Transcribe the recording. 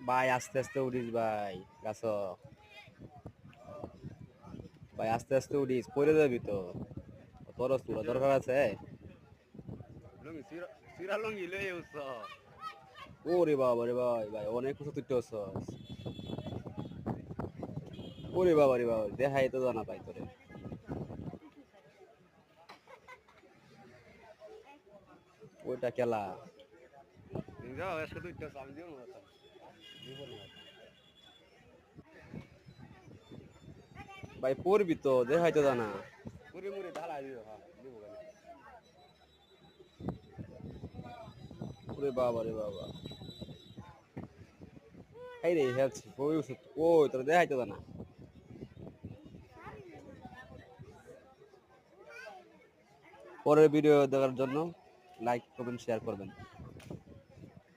ভাই আস্তে আস্তে উঠিস ভাই গাছ। ভাই আস্তে আস্তে উঠিস, পড়ে যাবি তো। তোর তোরা দরকার আছে। লুঙ্গি সিরা লুঙ্গি লয়ে উঠছ। ওরে বাবা রে ভাই ভাই অনেক কিছু তুই হচ্ছস। ওরে বাবা রে বাবা দেখাই তো জানা পাই তোরে। ওইটা খেলা। যাও আজকে তুই তো আমি দিব না। দিব না। ভাই পড়বি তো দেখাই তো জানা। পুরি মুড়ি ঢালা দিও হ্যাঁ দিব কেন। ওরে বাবা রে বাবা। এই রে হেলথ ওই ওষুধ ওই তোর দেখাই তো জানা। পরের ভিডিও দেখার জন্য লাইক কমেন্ট শেয়ার করবেন।